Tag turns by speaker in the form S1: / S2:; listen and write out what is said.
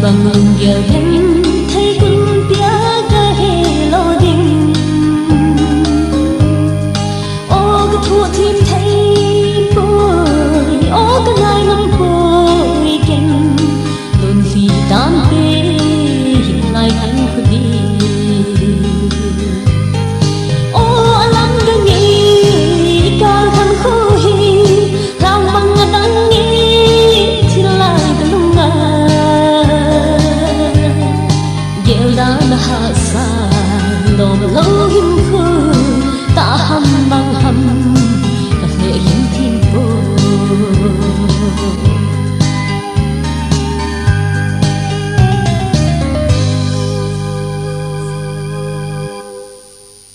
S1: bằng giờ đến thấy cũng bia cái hè lo đình ô cái thua thêm thấy bồi ô cái này ngắm bồi kinh đồn vì tan bê hiện lại anh cứ đi ô lắm cái nghĩ càng khăn khô hi làm bằng đắng nghĩ thì lại từ lúc nào đã hạ xa đổ lâu